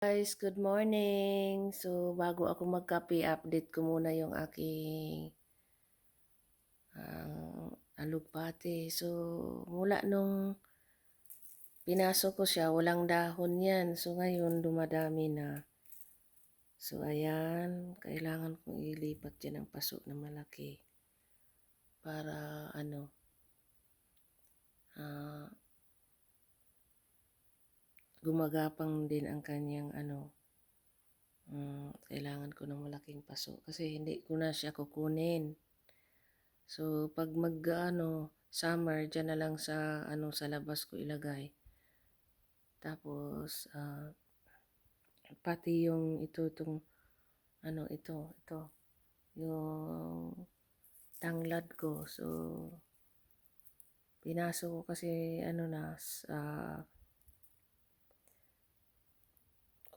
Guys, good morning. So, bago ako magkape, update ko muna yung aking alugbate. So, mula nung pinasok ko siya, walang dahon yan. So, ngayon, dumadami na. So, ayan, kailangan kong ilipat dyan ang paso na malaki. Para, ah, gumagapang din ang kanyang, kailangan ko ng malaking paso. Kasi hindi ko na siya kukunin. So, pag summer, dyan na lang sa labas ko ilagay. Tapos, pati yung ito, yung tanglad ko. So, pinasok ko kasi, sa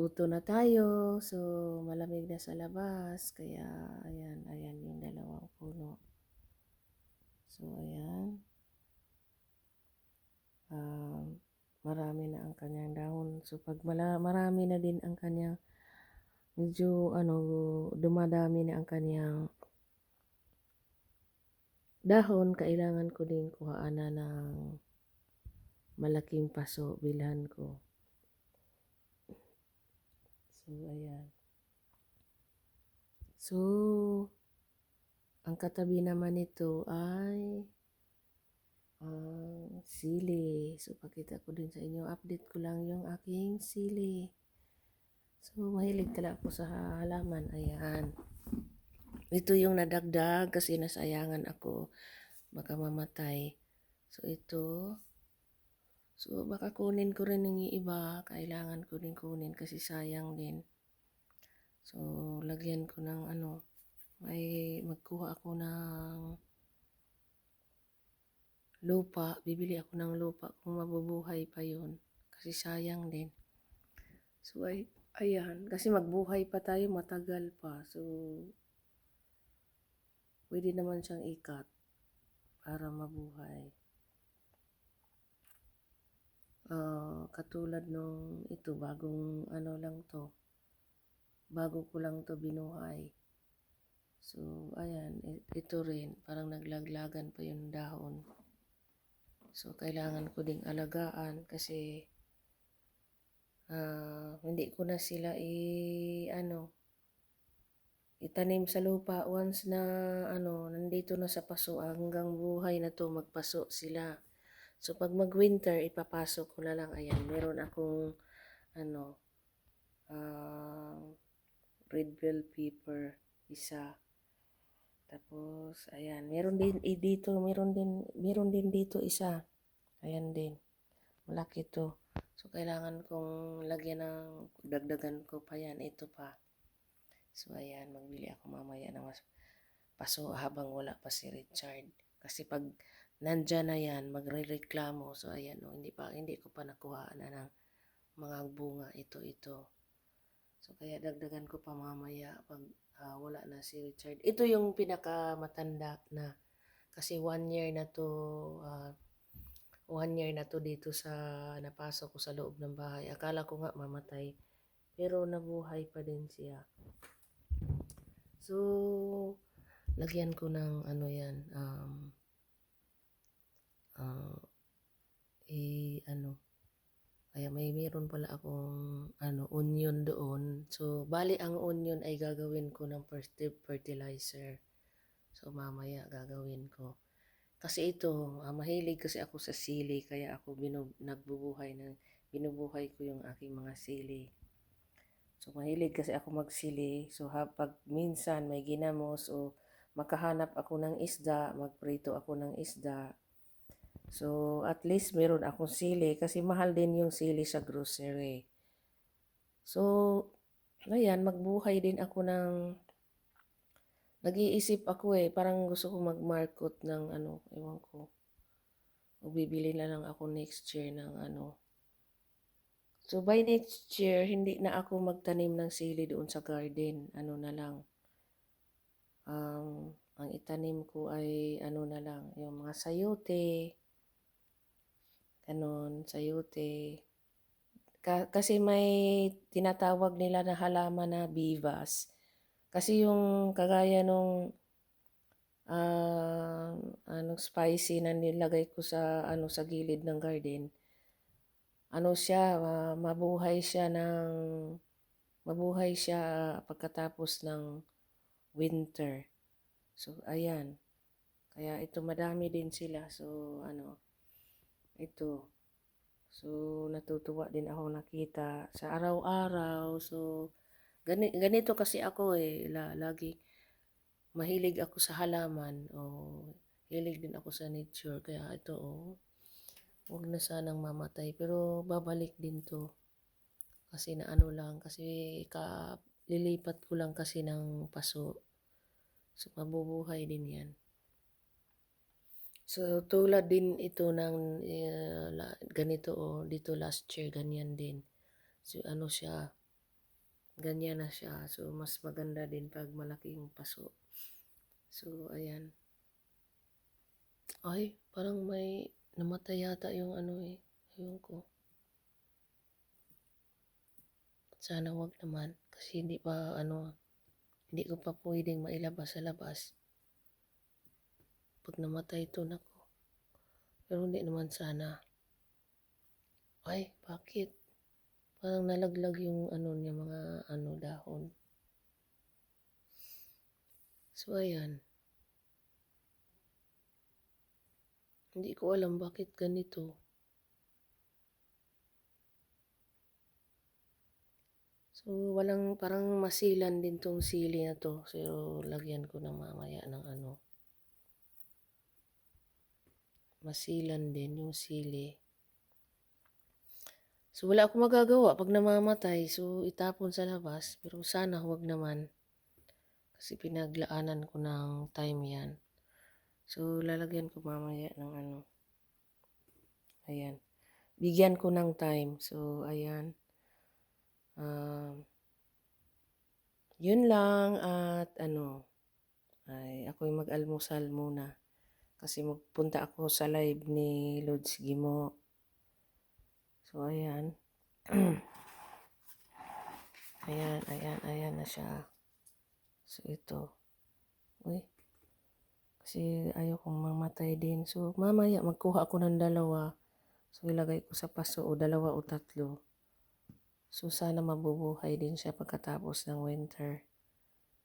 uto na tayo. So, malamig na sa labas. Kaya, ayan yung dalawang puno. So, ayan. Marami na ang kanyang dahon. So, pag marami na din ang kanyang medyo dumadami na ang kanyang dahon, kailangan ko din kuhaanan ng malaking paso, bilhan ko. So, ayan. So, ang katabi naman nito ay sili. So, pakita ko din sa inyo. Update ko lang yung aking sili. So, mahilig talaga ako sa halaman. Ayan. Ito yung nadagdag kasi nasayangan ako. Baka mamatay. So, ito. So, baka kunin ko rin yung iba. Kailangan ko din kunin kasi sayang din. So, lagyan ko ng magkuha ako ng lupa. Bibili ako ng lupa kung mabubuhay pa yun. Kasi sayang din. So, ayan. Kasi magbuhay pa tayo, matagal pa. So, pwede naman siyang ikat para mabuhay. Katulad nung ito, bagong lang to. Bago ko lang to binuhay. So, ayan. Ito rin. Parang naglaglagan pa yung dahon. So, kailangan ko ding alagaan kasi hindi ko na sila itanim sa lupa once na nandito na sa paso hanggang buhay na to magpaso sila. So pag mag-winter ipapasok ko na lang. Ayan, meron akong red bell pepper isa. Tapos ayan, meron din dito isa. Ayan din. Malaki to. So, kailangan kong lagyan dagdagan ko pa yan. Ito pa. So, ayan, magbili ako mamaya ng paso habang wala pa si Richard. Kasi pag nandyan na yan, magre-reklamo. So, ayan, hindi ko pa nakuha na ng mga bunga. Ito. So, kaya dagdagan ko pa mamaya pag wala na si Richard. Ito yung pinakamatanda na. Kasi 1 year na to, 1 year na to dito sa napasok ko sa loob ng bahay. Akala ko nga mamatay. Pero nabuhay pa din siya. So, lagyan ko ng kaya meron pala akong onion doon. So, bali ang onion ay gagawin ko ng fertilizer. So, mamaya gagawin ko. Kasi ito, mahilig kasi ako sa sili, kaya ako binubuhay ko yung aking mga sili. So, mahilig kasi ako magsili. So, pag minsan may ginamos o makahanap ako ng isda, magprito ako ng isda. So, at least meron akong sili kasi mahal din yung sili sa grocery. So, ayan, magbuhay din ako nag-iisip ako parang gusto ko mag-market ng ewan ko. O bibili na lang ako next year ng So, by next year, hindi na ako magtanim ng sili doon sa garden. Na lang. Ang itanim ko ay na lang, yung mga sayote, sayote, kasi may tinatawag nila na halaman na Bivas. Kasi yung kagaya nung ah, spicy na nilagay ko sa sa gilid ng garden. Ano siya, mabuhay siya pagkatapos ng winter. So ayan. Kaya ito madami din sila. So ito. So natutuwa din ako nakita sa araw-araw. So ganito kasi ako lagi mahilig ako sa halaman o hilig din ako sa nature. Kaya ito huwag na sanang mamatay. Pero babalik din to. Kasi na lang. Kasi lilipat ko lang kasi ng paso. So mabubuhay din yan. So tulad din ito ng ganito dito last year ganyan din. So siya, ganyan na siya. So mas maganda din pag malaking paso. So ayan. Ay, parang may namatay yata yung ayun ko. Sana wag naman kasi hindi ko pa pwedeng mailabas sa labas. Pag namatay ito nako. Pero hindi naman sana. Ay, bakit? Parang nalaglag yung niya mga dahon. So ayan. Hindi ko alam bakit ganito. So parang masilan din tong sili na to. So lagyan ko na mamaya ng masilan din yung sili. So wala akong magagawa pag namamatay. So itapon sa labas. Pero sana huwag naman. Kasi pinaglaanan ko ng time yan. So lalagyan ko mamaya ng Ayan. Bigyan ko ng time. So ayan. Yun lang at ay ako'y mag-almusal muna. Kasi magpunta ako sa live ni Lods Gimo. So ayan. ayan na siya. So ito. Uy. Kasi ayokong mamatay din. So mamaya magkuha ako ng dalawa. So ilagay ko sa paso o dalawa o tatlo. So sana mabubuhay din siya pagkatapos ng winter.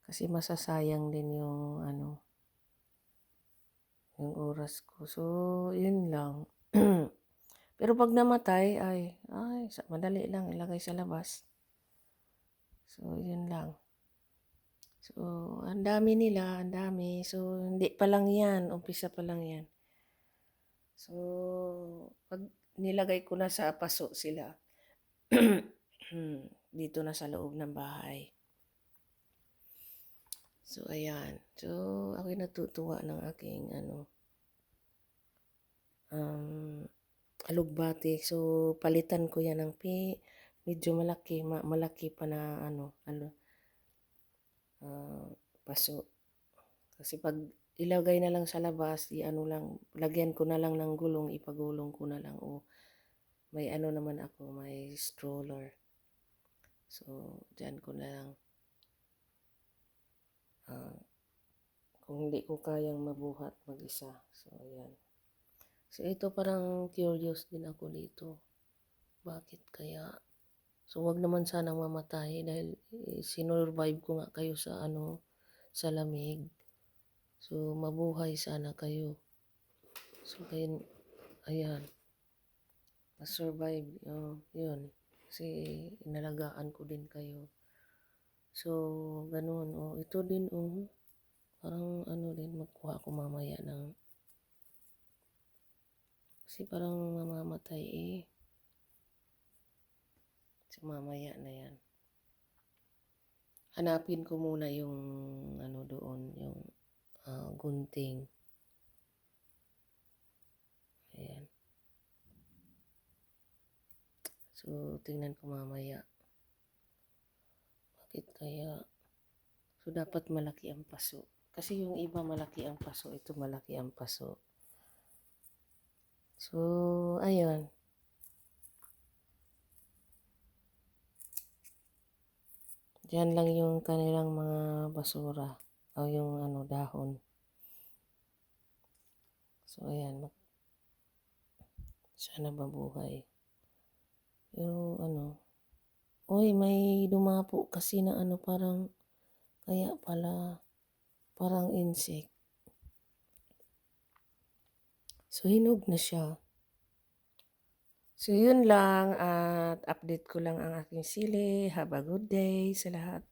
Kasi masasayang din yung yung oras ko. So yun lang. Pero pag namatay madali lang ilagay sa labas. So yun lang. So ang dami nila, ang dami. So hindi pa lang yan, umpisa pa lang yan. So pag nilagay ko na sa paso sila, dito na sa loob ng bahay. So ayan. So ako'y natutuwa ng aking alugbati. So palitan ko yan ng medyo malaki pa na paso. Kasi pag ilagay na lang sa labas, lagyan ko na lang ng gulong, ipagulong ko na lang o may naman ako, may stroller. So diyan ko na lang kung hindi ko kayang mabuhat mag-isa. So ayan. So ito parang curious din ako dito. Bakit kaya? So wag naman sanang mamatay dahil sinurvive ko nga kayo sa sa lamig. So mabuhay sana kayo. So ayan. Ma-survive. Yun. Kasi inalagaan ko din kayo. So ganun. Ito din parang din magkuha ko mamaya ng kasi parang mamamatay So mamaya na yan. Hanapin ko muna yung doon, yung gunting. Ayan. So tingnan ko mamaya. Bakit kaya? So dapat malaki ang paso. Kasi yung iba malaki ang paso, ito malaki ang paso. So ayun. Diyan lang yung kanilang mga basura o yung ano, dahon. So, ayan, sana mabuhay. Pero ano, uy, may dumapo kasi na ano, parang, kaya pala, parang insect. So, hinog na siya. So, yun lang at update ko lang ang aking sili. Have a good day sa lahat.